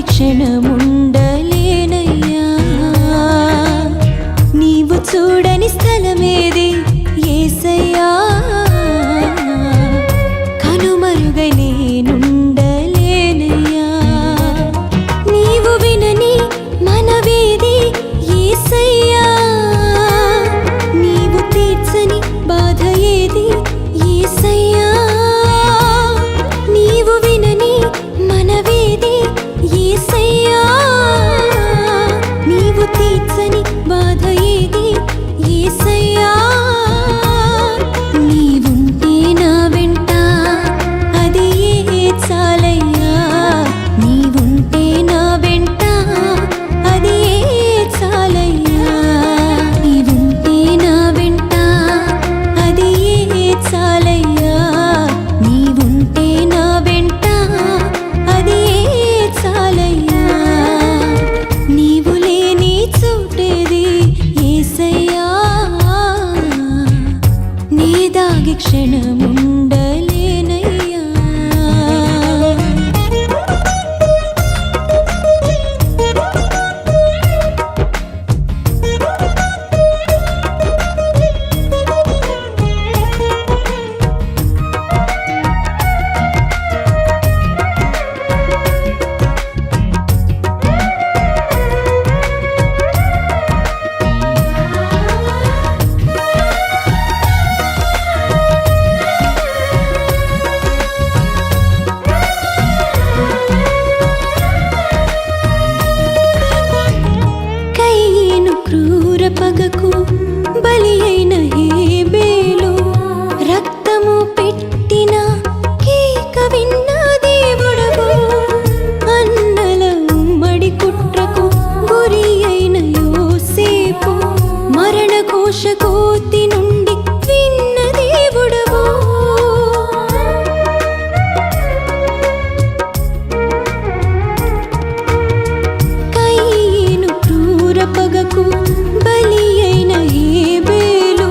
దాగి క్షణముండలేనయ్యా నీవు చూడని స్థలమేది యేసయ్యా కనుమరుగై నేనుండలేనయ్యా నీవు వినని మనవేది యేసయ్యా నీవు తీర్చని బాధ ఏది యేసయ్యా నీవు వినని మనవేది యేసయ్యా నీవు తీర్చని బాధ ఏది యేసయ్యా నీవుంటే నా వెంట అది చాలయ్యా నీవుంటే నా వెంట అది చాలయ్యా నీవుంటే నా వెంట అది చాలయ్యా నీవుంటే నా వెంట అది చాలయ్యా నీవు లేని చోటేది యేసయ్యా నీ దాగి క్షణముండలేనయ్యా కయ్యను క్రూర పగకు బలి అయిన హేబేలు రక్తము పెట్టిన కేక విన్న దేవుడవు అన్నల ఉమ్మడి కుట్రకు గురి అయిన యోసేపు మరణ ఘోష కోతి నుండి విన్న దేవుడవు కయ్యను క్రూర పగకు బలి అయిన హేబేలు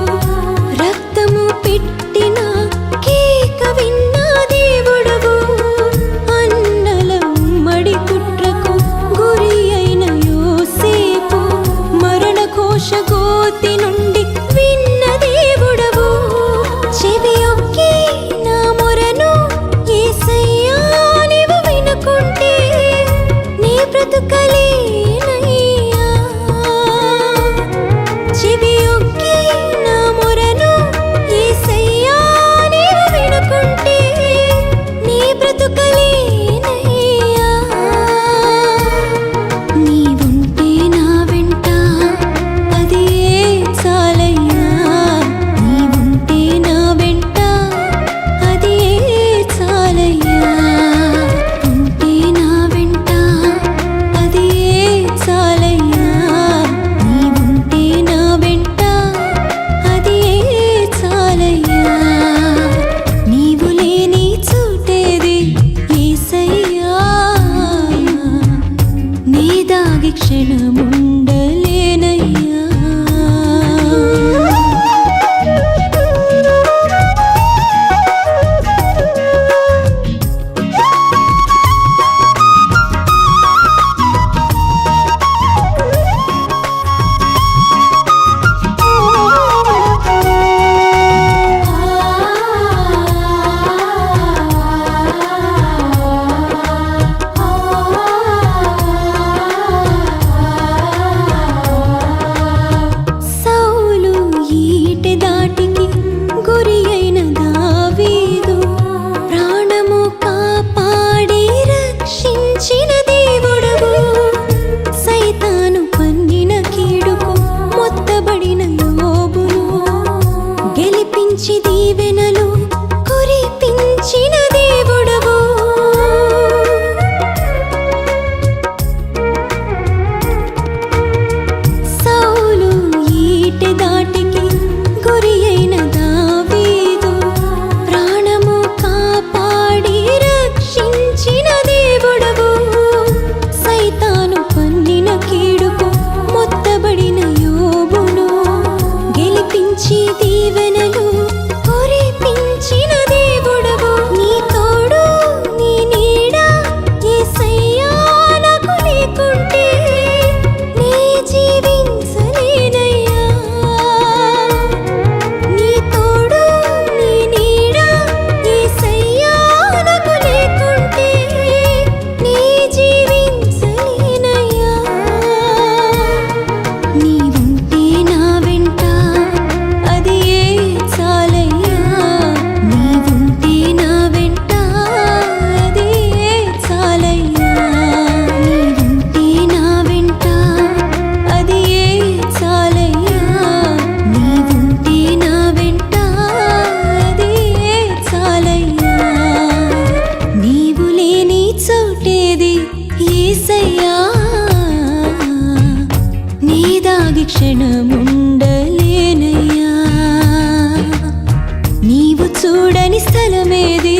రక్తము పెట్టిన కేక విన్న దేవుడవు అన్నల ఉమ్మడి కుట్రకు గురి అయిన యోసేపు మరణ ఘోష కోతి నుండి విన్న దేవుడవు చెవియొక్కి నా మొరను యేసయ్యా నీవు వినుకుంటే నీ బ్రతుకలేనయ్యా చెవియొక్కి నా మొరను యేసయ్యా నీవు వినుకుంటే నీ బ్రతుకలేనయ్యా నీవుంటే నా వెంట అది చాలయ్యా నీవుంటే నా వెంట అది చాలయ్యా ఉంటే నా వెంట అది చాలయ్యా నీవుంటే నా వెంట అది చాలయ్యా నీవు లేని చోటేది యేసయ్యా నీ దాగి క్షణముండలేనయ్యా దాగి క్షణముండలేనయ్యా నీవు చూడని స్థలమేది